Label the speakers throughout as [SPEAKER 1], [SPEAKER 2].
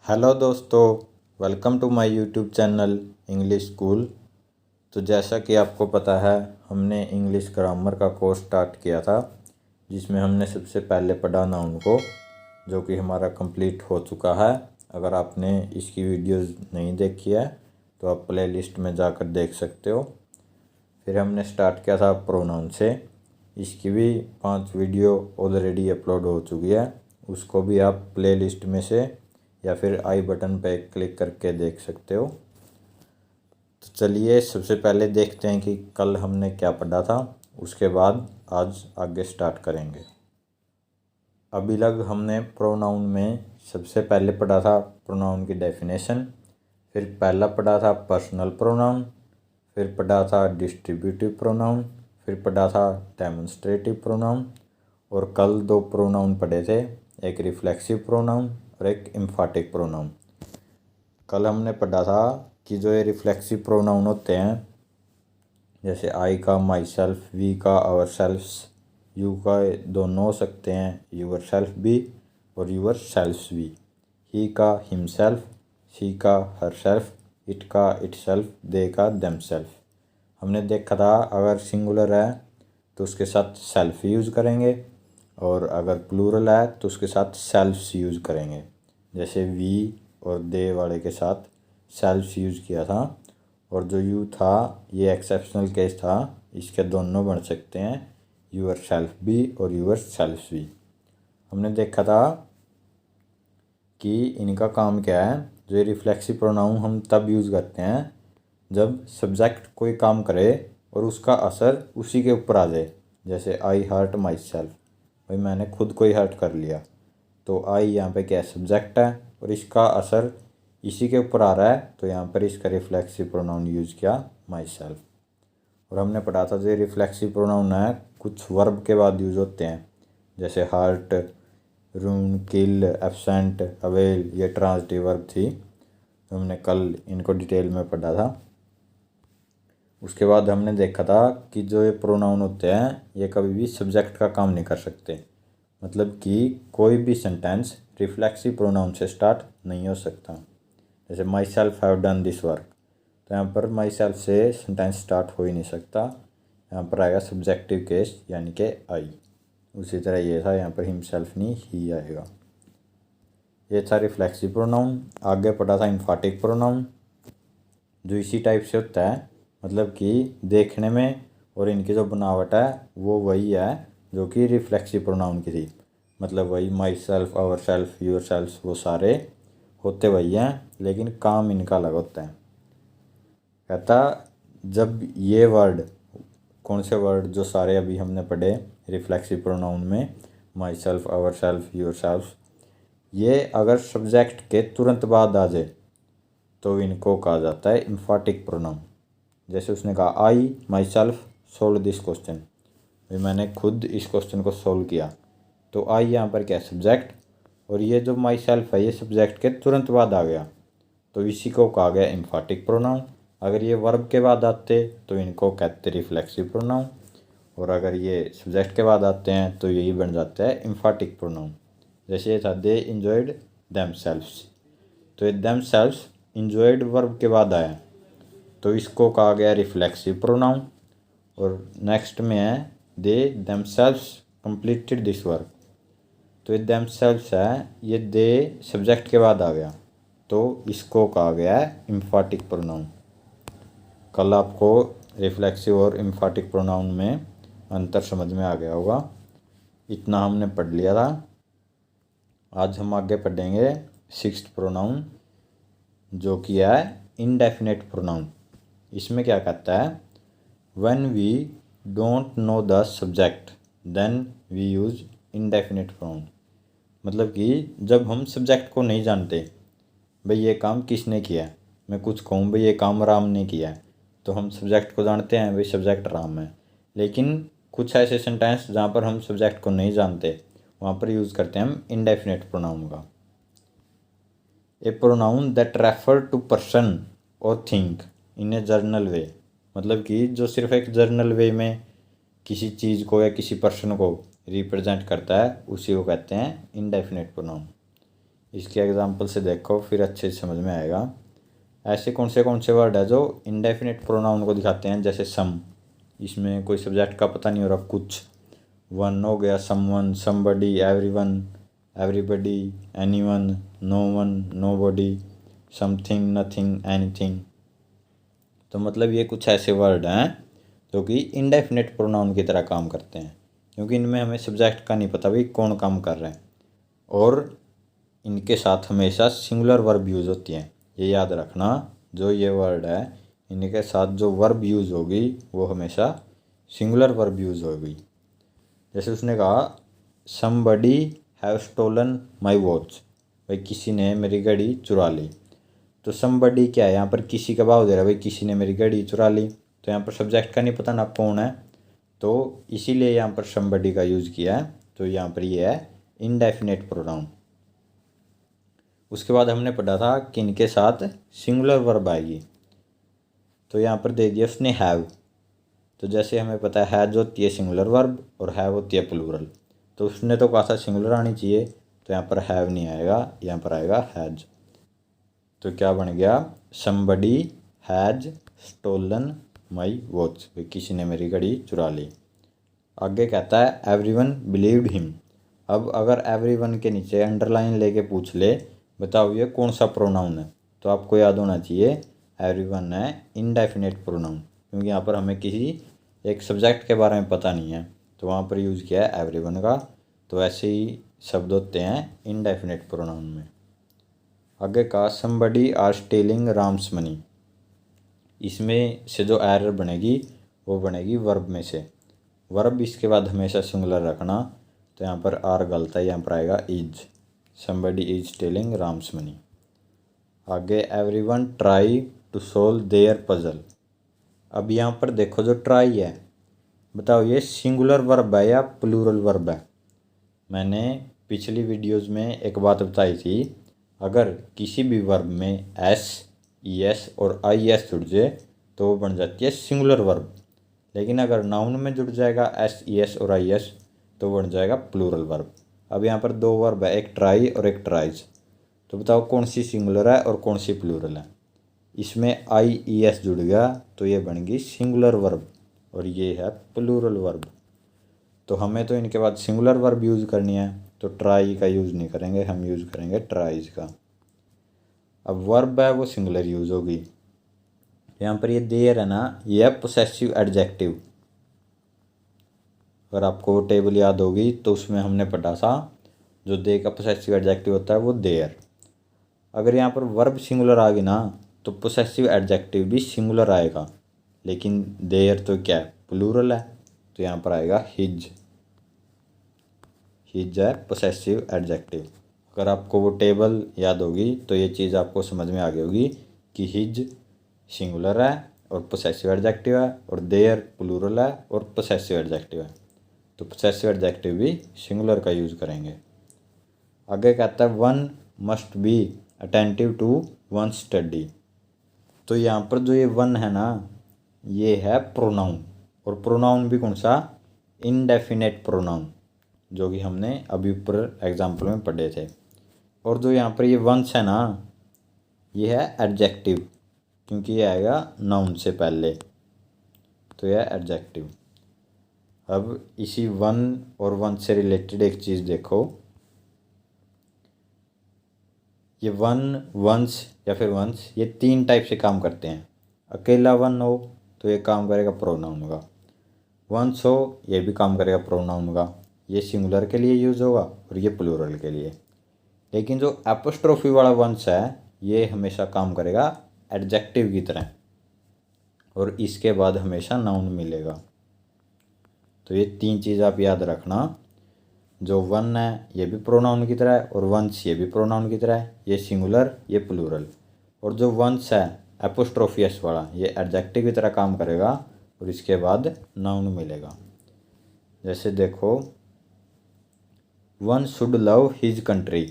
[SPEAKER 1] Hello दोस्तों, welcome to my YouTube channel English school. तो जैसा कि आपको पता है, हमने इंग्लिश ग्रामर का कोर्स स्टार्ट किया था, जिसमें हमने सबसे पहले पढ़ा नाउन को, जो कि हमारा कंप्लीट हो चुका है। अगर आपने इसकी वीडियोस नहीं देखी है तो आप प्ले लिस्ट में जाकर देख सकते हो। फिर हमने स्टार्ट किया था प्रोनाउन से। इसकी भी 5 वीडियो ऑलरेडी अपलोड हो चुकी है, उसको भी आप प्ले लिस्ट में से या फिर आई बटन पे क्लिक करके देख सकते हो। तो चलिए सबसे पहले देखते हैं कि कल हमने क्या पढ़ा था, उसके बाद आज आगे स्टार्ट करेंगे। अभी लग हमने प्रोनाउन में सबसे पहले पढ़ा था प्रोनाउन की डेफिनेशन, फिर पहला पढ़ा था पर्सनल प्रोनाउन, फिर पढ़ा था डिस्ट्रीब्यूटिव प्रोनाउन, फिर पढ़ा था डेमोन्स्ट्रेटिव प्रोनाउन, और कल 2 प्रोनाउन पढ़े थे, एक रिफ्लेक्सिव प्रोनाउन और एक एम्फाटिक प्रोनाउन। कल हमने पढ़ा था कि जो ये रिफ्लेक्सिव प्रोनाउन होते हैं, जैसे आई का माई सेल्फ, वी का आवर सेल्फ्स, यू का दोनों हो सकते हैं, यूअर सेल्फ भी और यूअर सेल्फ्स भी, ही का हिम सेल्फ, शी का हर सेल्फ, इट का इट सेल्फ, दे का देम सेल्फ। हमने देखा था अगर सिंगुलर है तो उसके साथ सेल्फ यूज़ करेंगे, और अगर प्लूरल है तो उसके साथ सेल्फ्स यूज़ करेंगे। जैसे वी और दे वाले के साथ सेल्फ्स यूज़ किया था, और जो यू था ये एक्सेप्शनल केस था, इसके दोनों बन सकते हैं, यूअर सेल्फ भी और यूअर सेल्फ्स भी। हमने देखा था कि इनका काम क्या है। जो ये रिफ्लेक्सिव प्रोनाउन हम तब यूज़ करते हैं जब सब्जेक्ट कोई काम करे और उसका असर उसी के ऊपर आ जाए। जैसे आई हर्ट माई सेल्फ, भाई मैंने खुद को ही हर्ट कर लिया, तो आई यहाँ पे क्या सब्जेक्ट है और इसका असर इसी के ऊपर आ रहा है, तो यहाँ पर इसका रिफ्लेक्सिव प्रोनाउन यूज़ किया माई सेल्फ। और हमने पढ़ा था जो रिफ्लेक्सिव प्रोनाउन है कुछ वर्ब के बाद यूज़ होते हैं, जैसे हर्ट, रून, किल, एब्सेंट, अवेल, ये ट्रांजिटिव वर्ब थी, तो हमने कल इनको डिटेल में पढ़ा था। उसके बाद हमने देखा था कि जो ये प्रोनाउन होते हैं ये कभी भी सब्जेक्ट का काम नहीं कर सकते, मतलब कि कोई भी सेंटेंस रिफ्लेक्सिव प्रोनाउन से स्टार्ट नहीं हो सकता। जैसे my self have done this work, तो यहाँ पर माई सेल्फ से सेंटेंस स्टार्ट हो ही नहीं सकता, यहाँ पर आएगा सब्जेक्टिव केस यानी कि आई। उसी तरह ये था, यहाँ पर हिमसेल्फ नहीं ही आएगा। ये था रिफ्लेक्सिव प्रोनाउन। आगे पढ़ा था एम्फाटिक प्रोनाउन, जो इसी टाइप से होता है, मतलब कि देखने में और इनकी जो बनावट है वो वही है जो कि रिफ्लेक्सिव प्रोनाउन की थी, मतलब वही myself, ourself, yourself, वो सारे होते वही हैं, लेकिन काम इनका अलग होता है। कहता जब ये वर्ड, कौन से वर्ड, जो सारे अभी हमने पढ़े रिफ्लेक्सिव प्रोनाउन में, myself, ourself, yourself, ये अगर सब्जेक्ट के तुरंत बाद आ जाए तो इनको कहा जाता है एम्फाटिक प्रोनाउन। जैसे उसने कहा I myself solve this question, भाई मैंने खुद इस क्वेश्चन को सोल्व किया, तो आई यहाँ पर क्या है सब्जेक्ट, और ये जो माई सेल्फ है ये सब्जेक्ट के तुरंत बाद आ गया, तो इसी को कहा गया एम्फाटिक प्रोनाउन। अगर ये वर्ब के बाद आते तो इनको कहते रिफ्लेक्सिव प्रोनाउन, और अगर ये सब्जेक्ट के बाद आते हैं तो यही बन जाता है एम्फाटिक प्रोनाउन। जैसे ये था दे इंजॉयड देम सेल्फ्स, तो ये देम सेल्फ्स इंजॉयड वर्ब के बाद आया, तो इसको कहा गया रिफ्लेक्सिव प्रोनाउन। और नेक्स्ट में है they themselves completed this work, तो ये देमसेल्व्स है, ये दे सब्जेक्ट के बाद आ गया, तो इसको कहा गया है एम्फाटिक प्रोनाउन। कल आपको रिफ्लेक्सिव और एम्फाटिक प्रोनाउन में अंतर समझ में आ गया होगा। इतना हमने पढ़ लिया था। आज हम आगे पढ़ेंगे 6th प्रोनाउन, जो कि है इनडेफिनेट प्रोनाउन। इसमें क्या कहता है, when we don't know the subject then we use indefinite pronoun, मतलब कि जब हम सब्जेक्ट को नहीं जानते, भाई ये काम किसने किया है, मैं कुछ कहूँ भाई ये काम राम ने किया है, तो हम सब्जेक्ट को जानते हैं, भाई सब्जेक्ट राम है। लेकिन कुछ ऐसे सेंटेंस जहाँ पर हम सब्जेक्ट को नहीं जानते, वहाँ पर यूज़ करते हैं हम इनडेफिनेट प्रोनाउन का। A pronoun that refer to person और thing in a general way, मतलब कि जो सिर्फ एक जर्नल वे में किसी चीज़ को या किसी पर्सन को रिप्रेजेंट करता है, उसी को कहते हैं इनडेफिनेट प्रोनाउन। इसके एग्जाम्पल से देखो फिर अच्छे से समझ में आएगा। ऐसे कौन से वर्ड है जो इंडेफिनिट प्रोनाउन को दिखाते हैं, जैसे सम, इसमें कोई सब्जेक्ट का पता नहीं हो रहा कुछ। वन हो गया, someone, somebody, everyone, everybody, anyone, no one, nobody, something, nothing, anything. तो मतलब ये कुछ ऐसे वर्ड हैं जो कि इंडेफिनिट प्रोनाउन की तरह काम करते हैं, क्योंकि इनमें हमें सब्जेक्ट का नहीं पता भाई कौन काम कर रहा है, और इनके साथ हमेशा सिंगुलर वर्ब यूज़ होती हैं। ये याद रखना, जो ये वर्ड है इनके साथ जो वर्ब यूज़ होगी वो हमेशा सिंगुलर वर्ब यूज़ होगी। जैसे उसने कहा somebody have stolen my watch, भाई किसी ने मेरी घड़ी चुरा ली। तो समबडी क्या है, यहाँ पर किसी का भाव दे रहा है, भाई किसी ने मेरी घड़ी चुरा ली। तो यहाँ पर सब्जेक्ट का नहीं पता ना कौन है, तो इसीलिए यहाँ पर समबडी का यूज़ किया है। तो यहाँ पर ये है इनडेफिनेट प्रोनाउन। उसके बाद हमने पढ़ा था कि इनके साथ सिंगुलर वर्ब आएगी। तो यहाँ पर दे दिया उसने हैव। तो जैसे हमें पता है हैज होती है सिंगुलर वर्ब और हैव होती है प्लूरल। तो उसने तो कहा था सिंगुलर आनी चाहिए, तो यहाँ पर हैव नहीं आएगा, यहाँ पर आएगा हैज। तो क्या बन गया, somebody has stolen my watch, किसी ने मेरी घड़ी चुरा ली। आगे कहता है एवरीवन बिलीव्ड हिम। अब अगर एवरीवन के नीचे अंडरलाइन लेके पूछ ले बताओ ये कौन सा प्रोनाउन है, तो आपको याद होना चाहिए एवरीवन है इनडेफिनेट प्रोनाउन, क्योंकि यहाँ पर हमें किसी एक सब्जेक्ट के बारे में पता नहीं है, तो वहाँ पर यूज़ किया है एवरीवन का। तो ऐसे ही शब्द होते हैं इनडेफिनेट प्रोनाउन में। आगे का somebody are stealing Ram's money. इसमें से जो एरर बनेगी वो बनेगी वर्ब में से। वर्ब इसके बाद हमेशा सिंगुलर रखना, तो यहाँ पर आर गलत है, यहाँ पर आएगा is. Somebody is stealing Ram's money. आगे everyone try to solve their puzzle. अब यहाँ पर देखो जो ट्राई है, बताओ ये सिंगुलर वर्ब है या प्लूरल वर्ब है। मैंने पिछली वीडियोज़ में एक बात बताई थी, अगर किसी भी वर्ब में एस, ई एस और आई एस जुड़ जाए तो वो बन जाती है सिंगुलर वर्ब, लेकिन अगर नाउन में जुड़ जाएगा एस, ई एस और आई एस तो बन जाएगा प्लूरल वर्ब। अब यहाँ पर दो वर्ब है, एक ट्राई और एक ट्राइज। तो बताओ कौन सी सिंगुलर है और कौन सी प्लूरल है। इसमें आई ई एस जुड़ गया तो ये बन गई सिंगुलर वर्ब और ये है प्लूरल वर्ब। तो हमें तो इनके बाद सिंगुलर वर्ब यूज़ करनी है, तो ट्राई का यूज़ नहीं करेंगे, हम यूज़ करेंगे ट्राइज का। अब वर्ब है वो सिंगुलर यूज़ होगी। यहाँ पर ये देयर है ना, ये है पोसेसिव एडजेक्टिव। अगर आपको वो टेबल याद होगी तो उसमें हमने पढ़ा था जो दे का पोसेसिव एडजेक्टिव होता है वो देयर। अगर यहाँ पर वर्ब सिंगुलर आ गई ना तो पोसेसिव एडजेक्टिव भी सिंगुलर आएगा, लेकिन देयर तो क्या है, प्लूरल है, तो यहाँ पर आएगा हिज। हिज है पोसेसिव एडजेक्टिव। अगर आपको वो टेबल याद होगी तो ये चीज़ आपको समझ में आ गई होगी कि हिज सिंगुलर है और पोसेसिव एडजेक्टिव है, और देयर प्लूरल है और पोसेसिव एडजेक्टिव है, तो पोसेसिव एडजेक्टिव भी सिंगुलर का यूज़ करेंगे। आगे कहता है one must be attentive to one study. तो यहाँ पर जो ये वन है ना, ये है प्रोनाउन, और प्रोनाउन भी कौन सा, इनडेफिनेट प्रोनाउन, जो कि हमने अभी ऊपर एग्जाम्पल में पढ़े थे। और जो यहाँ पर ये वंस है ना, ये है एडजेक्टिव, क्योंकि ये आएगा नाउन से पहले, तो यह है एडजेक्टिव। अब इसी वन और वन से रिलेटेड एक चीज़ देखो, ये वन, वंस या फिर वंस, ये तीन टाइप से काम करते हैं। अकेला वन हो तो ये काम करेगा प्रोनाउन का, वंस हो ये भी काम करेगा प्रोनाउन का, ये सिंगुलर के लिए यूज़ होगा और ये प्लूरल के लिए। लेकिन जो एपोस्ट्रोफी वाला वंस है ये हमेशा काम करेगा एडजेक्टिव की तरह, और इसके बाद हमेशा नाउन मिलेगा। तो ये तीन चीज़ आप याद रखना, जो वन है ये भी प्रोनाउन की तरह है और वंस ये भी प्रोनाउन की तरह है, ये सिंगुलर ये प्लूरल। और जो वंस है एपोस्ट्रोफियस वाला ये एडजेक्टिव की तरह काम करेगा और इसके बाद नाउन मिलेगा। जैसे देखो one should love his country,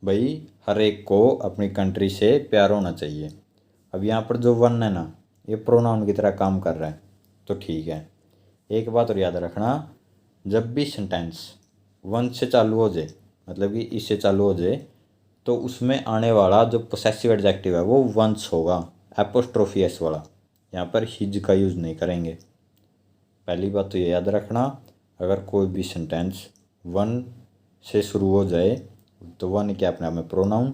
[SPEAKER 1] भाई हर एक को अपनी कंट्री से प्यार होना चाहिए। अब यहाँ पर जो वन है ना ये प्रोनाउन की तरह काम कर रहा है, तो ठीक है। एक बात और याद रखना, जब भी सेंटेंस वन से चालू हो जाए, मतलब कि इससे चालू हो जाए, तो उसमें आने वाला जो पोसेसिव एडजेक्टिव है वो वंस होगा, एपोस्ट्रोफी एस वाला। यहाँ पर हिज का यूज़ नहीं करेंगे। पहली बात तो ये याद रखना, अगर कोई भी सेंटेंस वन से शुरू हो जाए तो वन क्या अपने आप में प्रोनाउन,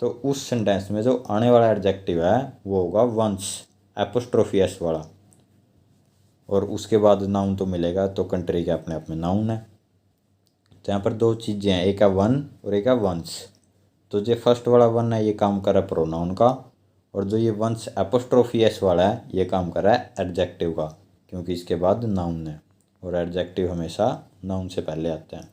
[SPEAKER 1] तो उस सेंटेंस में जो आने वाला एडजेक्टिव है वो होगा वंस, एपोस्ट्रोफी एस वाला। और उसके बाद नाउन तो मिलेगा, तो कंट्री के अपने आप में नाउन है। तो यहाँ पर दो चीज़ें हैं, एक है वन और एक है वंस। तो जो फर्स्ट वाला वन है ये काम कर रहा है प्रोनाउन का, और जो ये वंस एपोस्ट्रोफी एस वाला है ये काम कर रहा है एडजेक्टिव का, क्योंकि इसके बाद नाउन है और एडजेक्टिव हमेशा नाउन से पहले आते हैं।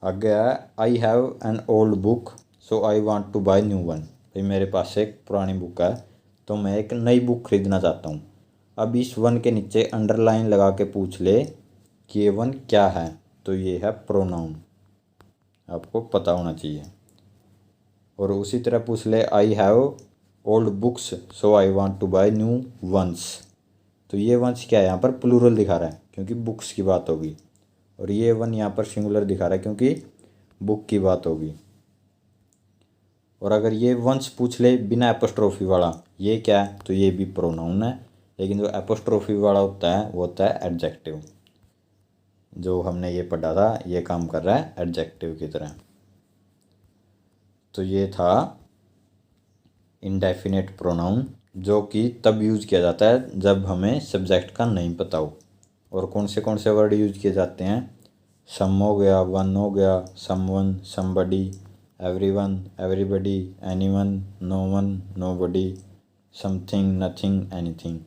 [SPEAKER 1] आगे है I have an old book so I want to buy new one. भाई मेरे पास एक पुरानी बुक है तो मैं एक नई बुक खरीदना चाहता हूँ। अब इस वन के नीचे अंडरलाइन लगा के पूछ ले कि ये वन क्या है, तो ये है प्रोनाउन, आपको पता होना चाहिए। और उसी तरह पूछ ले I have old books so I want to buy new ones, तो ये वंस क्या है, यहाँ पर प्लूरल दिखा रहा है क्योंकि बुक्स की बात होगी, और ये वन यहाँ पर सिंगुलर दिखा रहा है क्योंकि बुक की बात होगी। और अगर ये वंस पूछ ले बिना एपोस्ट्रोफी वाला ये क्या है, तो ये भी प्रोनाउन है, लेकिन जो एपोस्ट्रोफी वाला होता है वो होता है एडजेक्टिव। जो हमने ये पढ़ा था ये काम कर रहा है एडजेक्टिव की तरह। तो ये था इंडेफिनिट प्रोनाउन, जो कि तब यूज़ किया जाता है जब हमें सब्जेक्ट का नहीं पता हो। और कौन से वर्ड यूज किए जाते हैं, सम हो गया, वन हो गया, someone, somebody, everyone, everybody, anyone, no one, nobody, something, nothing, anything.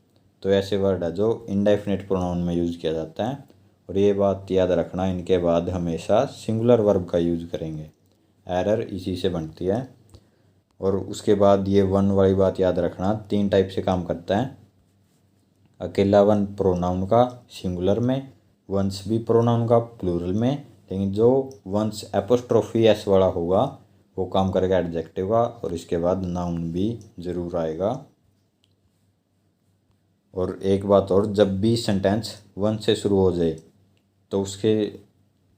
[SPEAKER 1] तो ऐसे वर्ड है जो इंडेफिनिट प्रोनाउन में यूज़ किया जाता है। और ये बात याद रखना, इनके बाद हमेशा सिंगुलर वर्ब का यूज़ करेंगे, एरर इसी से बनती है। और उसके बाद ये वन वाली बात याद रखना, 3 टाइप से काम करता है। अकेला वन प्रोनाउन का सिंगुलर में, वंस भी प्रोनाउन का प्लूरल में, लेकिन जो वंस एपोस्ट्रोफी एस वाला होगा वो काम करेगा एडजेक्टिव का, और इसके बाद नाउन भी ज़रूर आएगा। और एक बात और, जब भी सेंटेंस वन से शुरू हो जाए तो उसके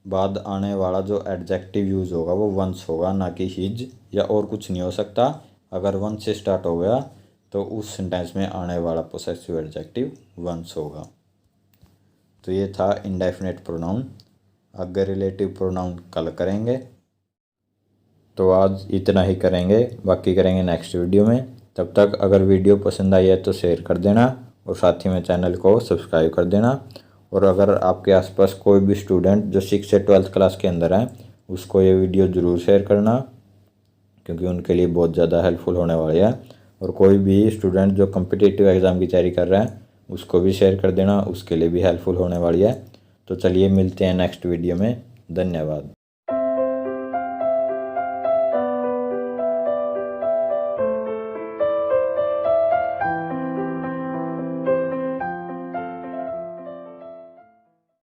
[SPEAKER 1] बाद आने वाला जो एडजेक्टिव यूज़ होगा वो वंस होगा, ना कि हिज या और कुछ नहीं हो सकता। अगर वन से स्टार्ट हो गया तो उस सेंटेंस में आने वाला पोसेसिव एडजेक्टिव वंस होगा। तो ये था इंडेफिनिट प्रोनाउन। आगे रिलेटिव प्रोनाउन कल करेंगे। तो आज इतना ही करेंगे, बाकी करेंगे नेक्स्ट वीडियो में। तब तक अगर वीडियो पसंद आई है तो शेयर कर देना, और साथ ही में चैनल को सब्सक्राइब कर देना। और अगर आपके आसपास कोई भी स्टूडेंट जो 6 से 12th क्लास के अंदर है उसको ये वीडियो ज़रूर शेयर करना, क्योंकि उनके लिए बहुत ज़्यादा हेल्पफुल होने वाली है। और कोई भी स्टूडेंट जो कॉम्पिटिटिव एग्ज़ाम की तैयारी कर रहा है उसको भी शेयर कर देना, उसके लिए भी हेल्पफुल होने वाली है। तो चलिए मिलते हैं नेक्स्ट वीडियो में। धन्यवाद।